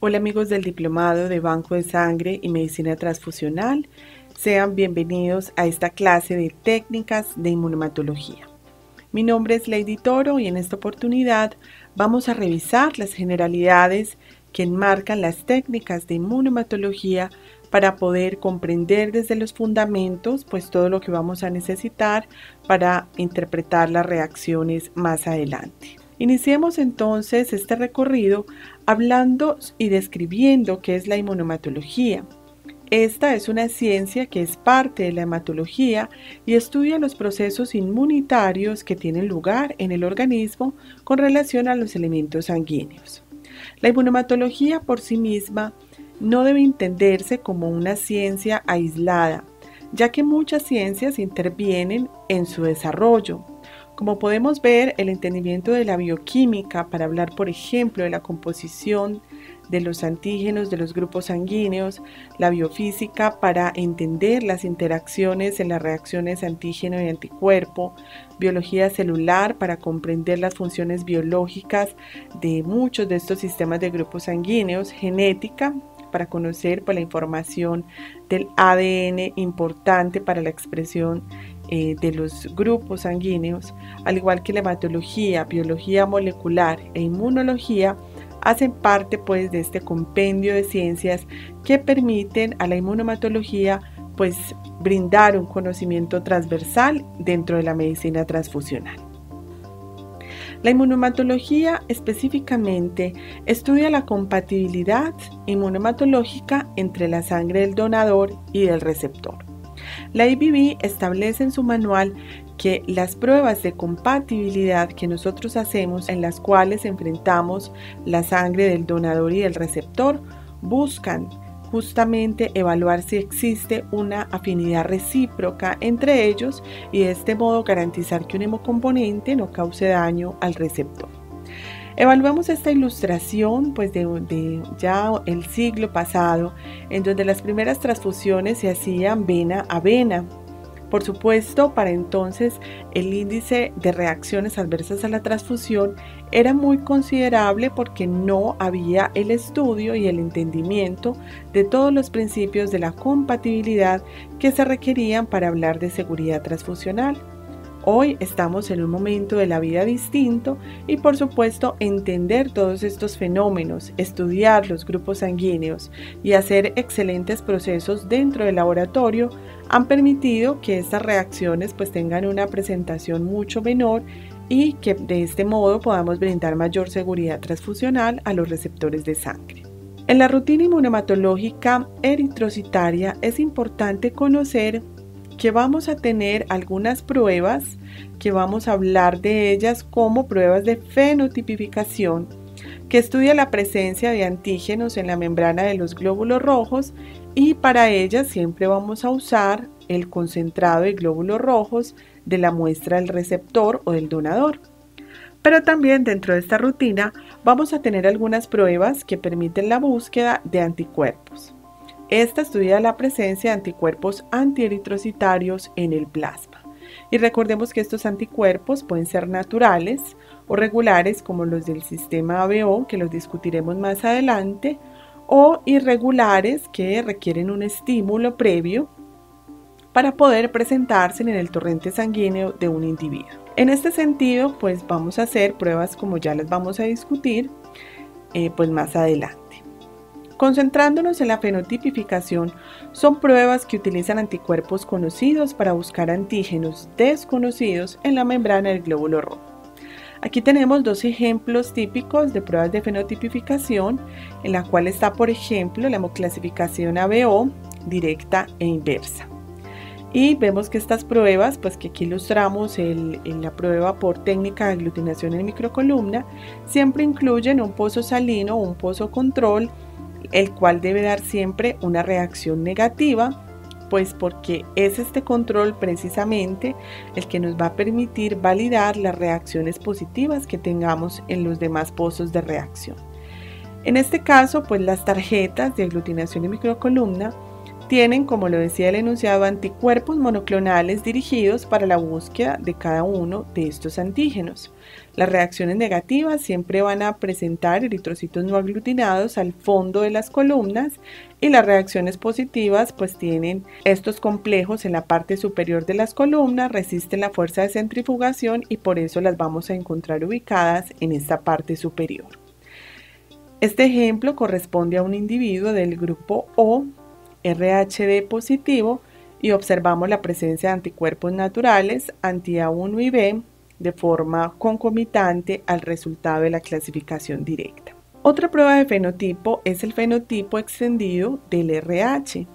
Hola amigos del Diplomado de Banco de Sangre y Medicina Transfusional, sean bienvenidos a esta clase de técnicas de inmunohematología. Mi nombre es Lady Toro y en esta oportunidad vamos a revisar las generalidades que enmarcan las técnicas de inmunohematología para poder comprender desde los fundamentos pues todo lo que vamos a necesitar para interpretar las reacciones más adelante. Iniciemos entonces este recorrido hablando y describiendo qué es la inmunohematología. Esta es una ciencia que es parte de la hematología y estudia los procesos inmunitarios que tienen lugar en el organismo con relación a los elementos sanguíneos. La inmunohematología por sí misma no debe entenderse como una ciencia aislada, ya que muchas ciencias intervienen en su desarrollo. Como podemos ver, el entendimiento de la bioquímica para hablar, por ejemplo, de la composición de los antígenos de los grupos sanguíneos, la biofísica para entender las interacciones en las reacciones antígeno y anticuerpo, biología celular para comprender las funciones biológicas de muchos de estos sistemas de grupos sanguíneos, genética para conocer la información del ADN importante para la expresión de los grupos sanguíneos, al igual que la hematología, biología molecular e inmunología, hacen parte de este compendio de ciencias que permiten a la inmunohematología brindar un conocimiento transversal dentro de la medicina transfusional. La inmunohematología específicamente estudia la compatibilidad inmunohematológica entre la sangre del donador y del receptor. La IBB establece en su manual que las pruebas de compatibilidad que nosotros hacemos, en las cuales enfrentamos la sangre del donador y del receptor, buscan justamente evaluar si existe una afinidad recíproca entre ellos y de este modo garantizar que un hemocomponente no cause daño al receptor. Evaluamos esta ilustración de ya el siglo pasado, en donde las primeras transfusiones se hacían vena a vena. Por supuesto, para entonces el índice de reacciones adversas a la transfusión era muy considerable porque no había el estudio y el entendimiento de todos los principios de la compatibilidad que se requerían para hablar de seguridad transfusional. Hoy estamos en un momento de la vida distinto y por supuesto entender todos estos fenómenos, estudiar los grupos sanguíneos y hacer excelentes procesos dentro del laboratorio han permitido que estas reacciones tengan una presentación mucho menor y que de este modo podamos brindar mayor seguridad transfusional a los receptores de sangre. En la rutina inmunohematológica eritrocitaria es importante conocer que vamos a tener algunas pruebas que vamos a hablar de ellas como pruebas de fenotipificación que estudia la presencia de antígenos en la membrana de los glóbulos rojos y para ellas siempre vamos a usar el concentrado de glóbulos rojos de la muestra del receptor o del donador. Pero también dentro de esta rutina vamos a tener algunas pruebas que permiten la búsqueda de anticuerpos. Esta estudia la presencia de anticuerpos antieritrocitarios en el plasma. Y recordemos que estos anticuerpos pueden ser naturales o regulares como los del sistema ABO, que los discutiremos más adelante, o irregulares que requieren un estímulo previo para poder presentarse en el torrente sanguíneo de un individuo. En este sentido, vamos a hacer pruebas como ya las vamos a discutir más adelante. Concentrándonos en la fenotipificación, son pruebas que utilizan anticuerpos conocidos para buscar antígenos desconocidos en la membrana del glóbulo rojo. Aquí tenemos dos ejemplos típicos de pruebas de fenotipificación, en la cual está, por ejemplo, la hemoclasificación ABO directa e inversa. Y vemos que estas pruebas, que aquí ilustramos en la prueba por técnica de aglutinación en microcolumna, siempre incluyen un pozo salino o un pozo control, el cual debe dar siempre una reacción negativa, porque es este control precisamente el que nos va a permitir validar las reacciones positivas que tengamos en los demás pozos de reacción. En este caso, las tarjetas de aglutinación en microcolumna tienen, como lo decía el enunciado, anticuerpos monoclonales dirigidos para la búsqueda de cada uno de estos antígenos. Las reacciones negativas siempre van a presentar eritrocitos no aglutinados al fondo de las columnas, y las reacciones positivas pues tienen estos complejos en la parte superior de las columnas, resisten la fuerza de centrifugación y por eso las vamos a encontrar ubicadas en esta parte superior. Este ejemplo corresponde a un individuo del grupo O, RHD positivo, y observamos la presencia de anticuerpos naturales anti-A1 y B de forma concomitante al resultado de la clasificación directa. Otra prueba de fenotipo es el fenotipo extendido del RH.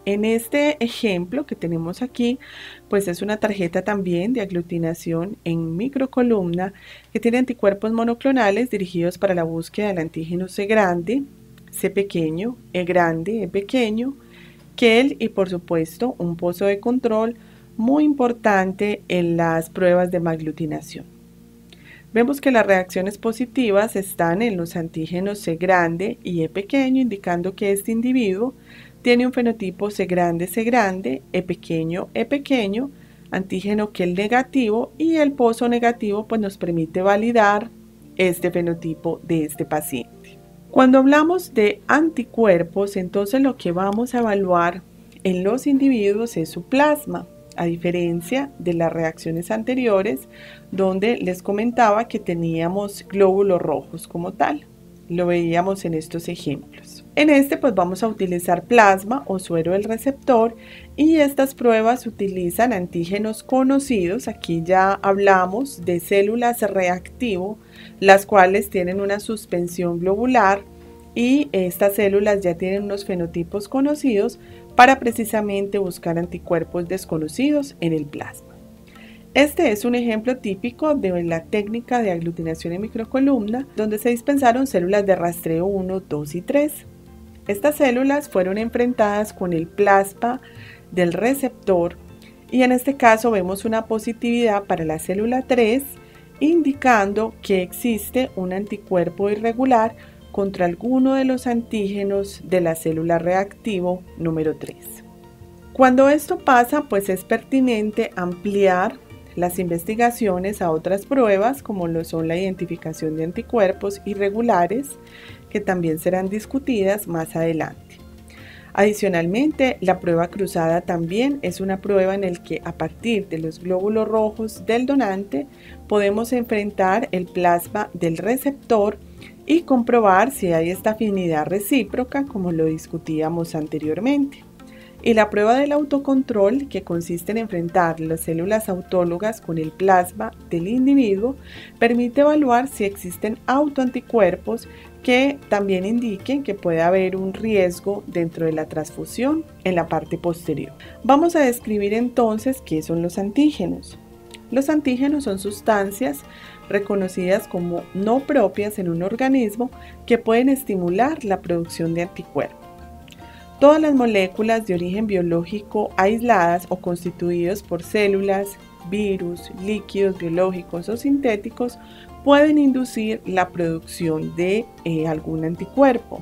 En este ejemplo que tenemos aquí, pues es una tarjeta también de aglutinación en microcolumna que tiene anticuerpos monoclonales dirigidos para la búsqueda del antígeno C grande, C pequeño, E grande, E pequeño, KEL y por supuesto un pozo de control muy importante en las pruebas de hemaglutinación. Vemos que las reacciones positivas están en los antígenos C grande y E pequeño, indicando que este individuo tiene un fenotipo C grande, E pequeño, antígeno KEL negativo, y el pozo negativo pues nos permite validar este fenotipo de este paciente. Cuando hablamos de anticuerpos, entonces lo que vamos a evaluar en los individuos es su plasma, a diferencia de las reacciones anteriores donde les comentaba que teníamos glóbulos rojos como tal. Lo veíamos en estos ejemplos. En este pues vamos a utilizar plasma o suero del receptor, y estas pruebas utilizan antígenos conocidos. Aquí ya hablamos de células reactivo, las cuales tienen una suspensión globular, y estas células ya tienen unos fenotipos conocidos para precisamente buscar anticuerpos desconocidos en el plasma. Este es un ejemplo típico de la técnica de aglutinación en microcolumna, donde se dispensaron células de rastreo 1, 2 y 3. Estas células fueron enfrentadas con el plasma del receptor, y en este caso vemos una positividad para la célula 3, indicando que existe un anticuerpo irregular contra alguno de los antígenos de la célula reactivo número 3. Cuando esto pasa, pues es pertinente ampliar las investigaciones a otras pruebas, como lo son la identificación de anticuerpos irregulares, que también serán discutidas más adelante. Adicionalmente, la prueba cruzada también es una prueba en la que a partir de los glóbulos rojos del donante podemos enfrentar el plasma del receptor y comprobar si hay esta afinidad recíproca, como lo discutíamos anteriormente. Y la prueba del autocontrol, que consiste en enfrentar las células autólogas con el plasma del individuo, permite evaluar si existen autoanticuerpos que también indiquen que puede haber un riesgo dentro de la transfusión en la parte posterior. Vamos a describir entonces qué son los antígenos. Los antígenos son sustancias reconocidas como no propias en un organismo que pueden estimular la producción de anticuerpos. Todas las moléculas de origen biológico aisladas o constituidos por células, virus, líquidos biológicos o sintéticos pueden inducir la producción de algún anticuerpo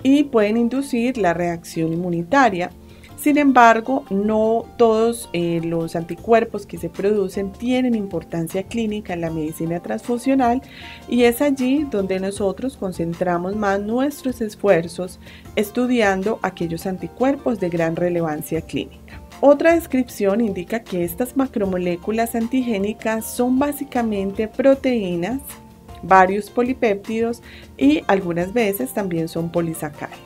y pueden inducir la reacción inmunitaria. Sin embargo, no todos los anticuerpos que se producen tienen importancia clínica en la medicina transfusional, y es allí donde nosotros concentramos más nuestros esfuerzos estudiando aquellos anticuerpos de gran relevancia clínica. Otra descripción indica que estas macromoléculas antigénicas son básicamente proteínas, varios polipéptidos y algunas veces también son polisacáridos.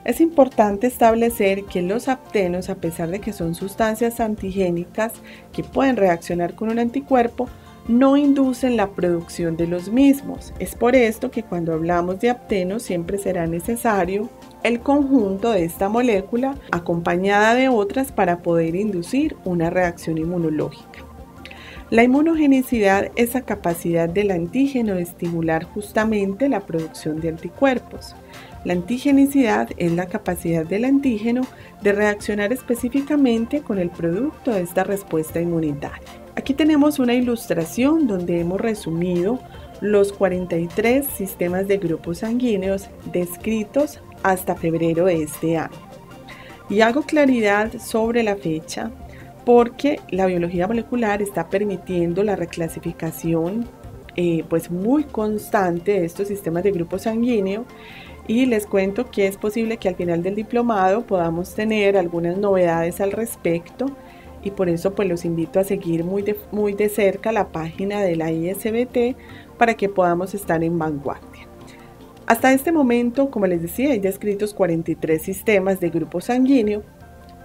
Es importante establecer que los aptenos, a pesar de que son sustancias antigénicas que pueden reaccionar con un anticuerpo, no inducen la producción de los mismos. Es por esto que cuando hablamos de aptenos siempre será necesario el conjunto de esta molécula acompañada de otras para poder inducir una reacción inmunológica. La inmunogenicidad es la capacidad del antígeno de estimular justamente la producción de anticuerpos. La antigenicidad es la capacidad del antígeno de reaccionar específicamente con el producto de esta respuesta inmunitaria. Aquí tenemos una ilustración donde hemos resumido los 43 sistemas de grupos sanguíneos descritos hasta febrero de este año. Y hago claridad sobre la fecha porque la biología molecular está permitiendo la reclasificación pues muy constante de estos sistemas de grupo sanguíneo, y les cuento que es posible que al final del diplomado podamos tener algunas novedades al respecto, y por eso pues los invito a seguir muy de cerca la página de la ISBT para que podamos estar en vanguardia. Hasta este momento, como les decía, hay descritos 43 sistemas de grupo sanguíneo,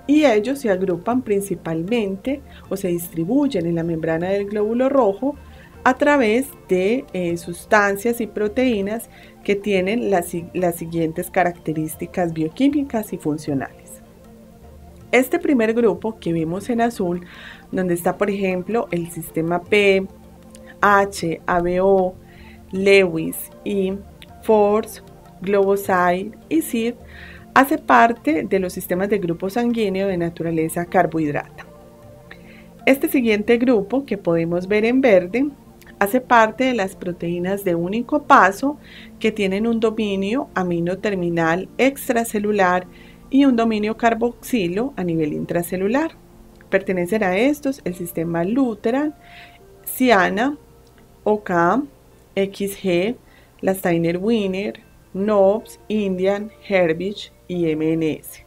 y ellos se agrupan principalmente o se distribuyen en la membrana del glóbulo rojo a través de sustancias y proteínas que tienen las siguientes características bioquímicas y funcionales. Este primer grupo que vemos en azul, donde está por ejemplo el sistema P, H, ABO, Lewis y Force, Globocyte y SID, hace parte de los sistemas de grupo sanguíneo de naturaleza carbohidrata. Este siguiente grupo, que podemos ver en verde, hace parte de las proteínas de único paso que tienen un dominio amino terminal extracelular y un dominio carboxilo a nivel intracelular. Pertenecen a estos el sistema Luteran, Ciana, OK, XG, la Steiner-Wiener, Nobs, Indian, Herbich y MNS.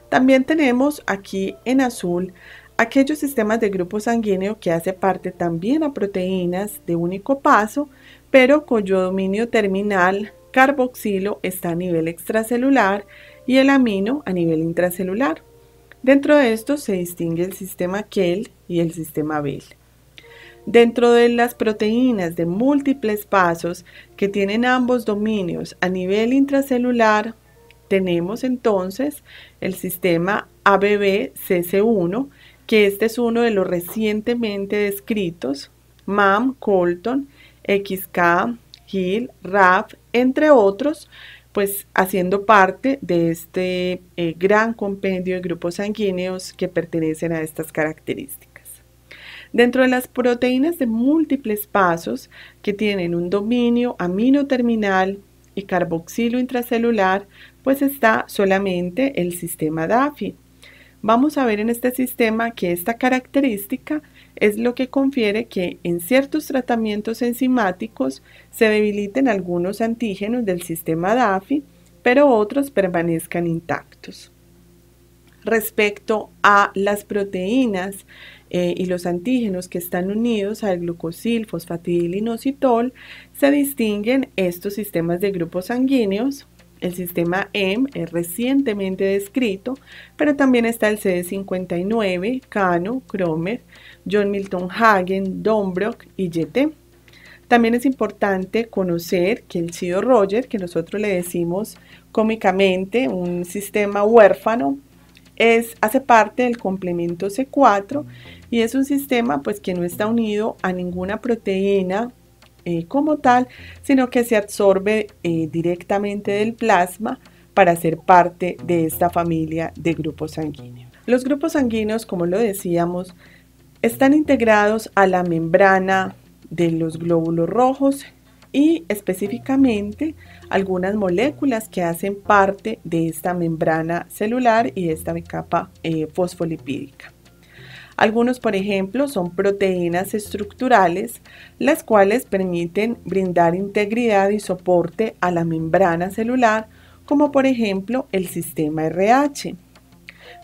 También tenemos aquí en azul aquellos sistemas de grupo sanguíneo que hace parte también a proteínas de único paso, pero cuyo dominio terminal carboxilo está a nivel extracelular y el amino a nivel intracelular. Dentro de estos se distingue el sistema Kell y el sistema Bell. Dentro de las proteínas de múltiples pasos que tienen ambos dominios a nivel intracelular, tenemos entonces el sistema ABB-CC1, que este es uno de los recientemente descritos, MAM, Colton, XK, Hill, RAF, entre otros, pues haciendo parte de este gran compendio de grupos sanguíneos que pertenecen a estas características. Dentro de las proteínas de múltiples pasos que tienen un dominio amino terminal y carboxilo intracelular, pues está solamente el sistema DAFI. Vamos a ver en este sistema que esta característica es lo que confiere que en ciertos tratamientos enzimáticos se debiliten algunos antígenos del sistema DAFI, pero otros permanezcan intactos. Respecto a las proteínas y los antígenos que están unidos al glucosil, fosfatidilinositol, se distinguen estos sistemas de grupos sanguíneos. El sistema M es recientemente descrito, pero también está el CD59, Cano, Cromer, John Milton Hagen, Donbrock y YT. También es importante conocer que el Chido Roger, que nosotros le decimos cómicamente un sistema huérfano, hace parte del complemento C4 y es un sistema pues que no está unido a ninguna proteína como tal, sino que se absorbe directamente del plasma para ser parte de esta familia de grupos sanguíneos. Los grupos sanguíneos, como lo decíamos, están integrados a la membrana de los glóbulos rojos y específicamente algunas moléculas que hacen parte de esta membrana celular y esta capa fosfolipídica. Algunos, por ejemplo, son proteínas estructurales, las cuales permiten brindar integridad y soporte a la membrana celular, como por ejemplo el sistema RH.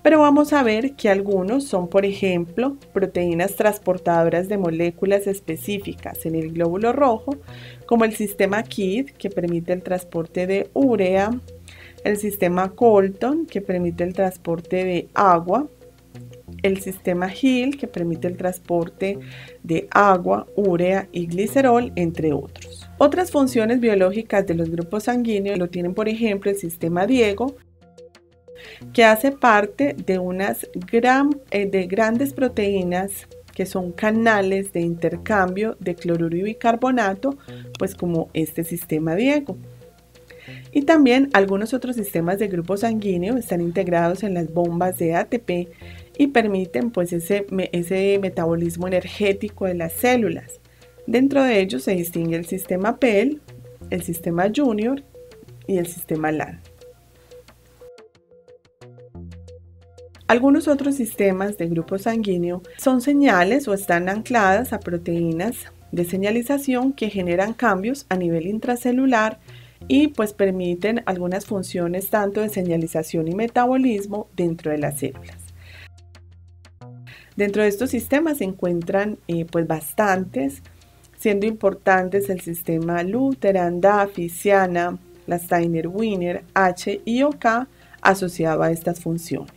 Pero vamos a ver que algunos son, por ejemplo, proteínas transportadoras de moléculas específicas en el glóbulo rojo, como el sistema KIT, que permite el transporte de urea, el sistema Colton, que permite el transporte de agua, el sistema Hill, que permite el transporte de agua, urea y glicerol, entre otros. Otras funciones biológicas de los grupos sanguíneos lo tienen, por ejemplo, el sistema Diego, que hace parte de grandes proteínas que son canales de intercambio de cloruro y bicarbonato, pues como este sistema Diego. Y también algunos otros sistemas de grupo sanguíneo están integrados en las bombas de ATP y permiten pues ese metabolismo energético de las células. Dentro de ellos se distingue el sistema PEL, el sistema Junior, y el sistema LAN. Algunos otros sistemas de grupo sanguíneo son señales o están ancladas a proteínas de señalización que generan cambios a nivel intracelular y pues permiten algunas funciones tanto de señalización y metabolismo dentro de las células. Dentro de estos sistemas se encuentran pues bastantes, siendo importantes el sistema Lutheran, Duffy, Ciana, la Steiner-Wiener, H y OK asociado a estas funciones.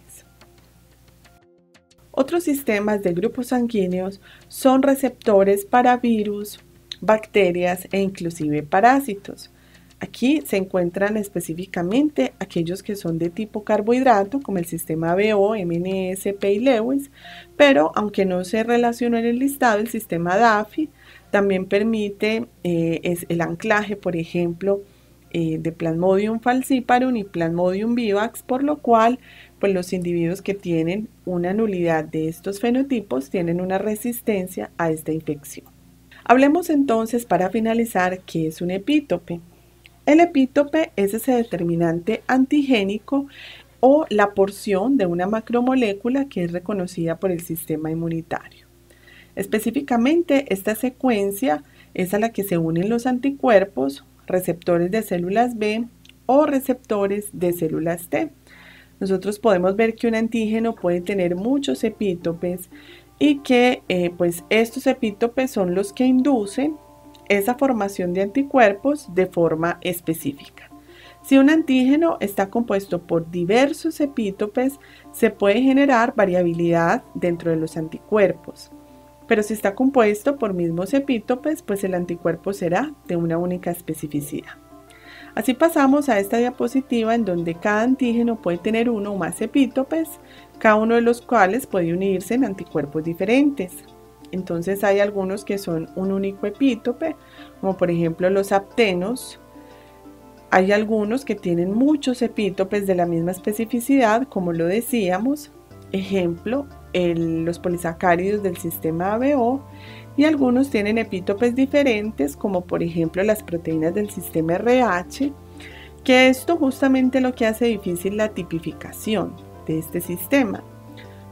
Otros sistemas de grupos sanguíneos son receptores para virus, bacterias e inclusive parásitos. Aquí se encuentran específicamente aquellos que son de tipo carbohidrato, como el sistema BO, MNS, P y Lewis, pero aunque no se relacionó en el listado, el sistema Duffy también permite el anclaje, por ejemplo, de Plasmodium falciparum y Plasmodium vivax, por lo cual pues los individuos que tienen una nulidad de estos fenotipos tienen una resistencia a esta infección. Hablemos entonces para finalizar qué es un epítope. El epítope es ese determinante antigénico o la porción de una macromolécula que es reconocida por el sistema inmunitario. Específicamente, esta secuencia es a la que se unen los anticuerpos, receptores de células B o receptores de células T. Nosotros podemos ver que un antígeno puede tener muchos epítopes y que pues estos epítopes son los que inducen esa formación de anticuerpos de forma específica. Si un antígeno está compuesto por diversos epítopes, se puede generar variabilidad dentro de los anticuerpos. Pero si está compuesto por mismos epítopes, pues el anticuerpo será de una única especificidad. Así pasamos a esta diapositiva en donde cada antígeno puede tener uno o más epítopes, cada uno de los cuales puede unirse en anticuerpos diferentes. Entonces hay algunos que son un único epítope, como por ejemplo los aptenos. Hay algunos que tienen muchos epítopes de la misma especificidad, como lo decíamos, ejemplo, los polisacáridos del sistema ABO, y algunos tienen epítopes diferentes, como por ejemplo las proteínas del sistema RH, que esto justamente lo que hace difícil la tipificación de este sistema,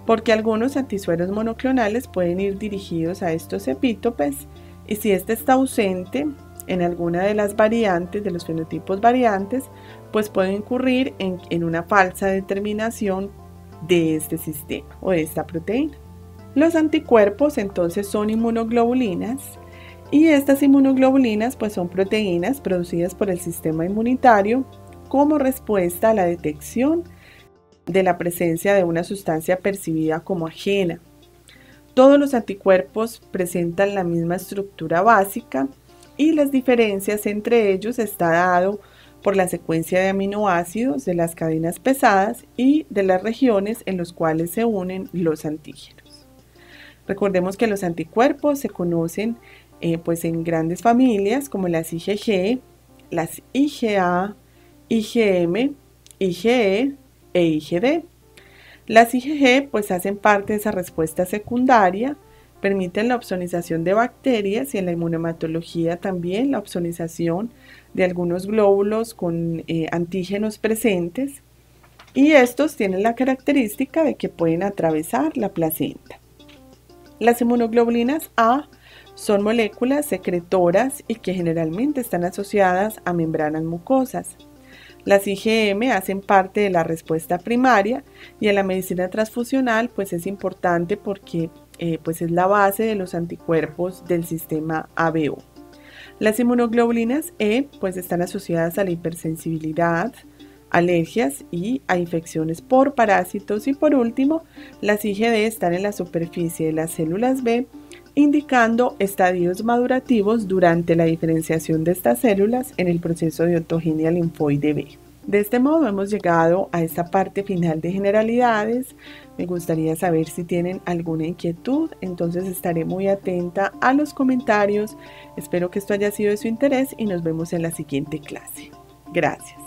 porque algunos antisueros monoclonales pueden ir dirigidos a estos epítopes, y si este está ausente en alguna de las variantes, de los fenotipos variantes, pues puede incurrir en una falsa determinación de este sistema o de esta proteína. Los anticuerpos entonces son inmunoglobulinas, y estas inmunoglobulinas pues son proteínas producidas por el sistema inmunitario como respuesta a la detección de la presencia de una sustancia percibida como ajena. Todos los anticuerpos presentan la misma estructura básica y las diferencias entre ellos está dado por la secuencia de aminoácidos de las cadenas pesadas y de las regiones en las cuales se unen los antígenos. Recordemos que los anticuerpos se conocen pues en grandes familias como las IgG, las IgA, IgM, IgE e IgD. Las IgG pues hacen parte de esa respuesta secundaria, permiten la opsonización de bacterias y en la inmunohematología también la opsonización de algunos glóbulos con antígenos presentes, y estos tienen la característica de que pueden atravesar la placenta. Las inmunoglobulinas A son moléculas secretoras y que generalmente están asociadas a membranas mucosas. Las IgM hacen parte de la respuesta primaria y en la medicina transfusional pues es importante porque pues es la base de los anticuerpos del sistema ABO. Las inmunoglobulinas E pues están asociadas a la hipersensibilidad, alergias y a infecciones por parásitos, y por último las IgD están en la superficie de las células B, indicando estadios madurativos durante la diferenciación de estas células en el proceso de ontogenia linfoide B. De este modo hemos llegado a esta parte final de generalidades. Me gustaría saber si tienen alguna inquietud, entonces estaré muy atenta a los comentarios. Espero que esto haya sido de su interés y nos vemos en la siguiente clase. Gracias.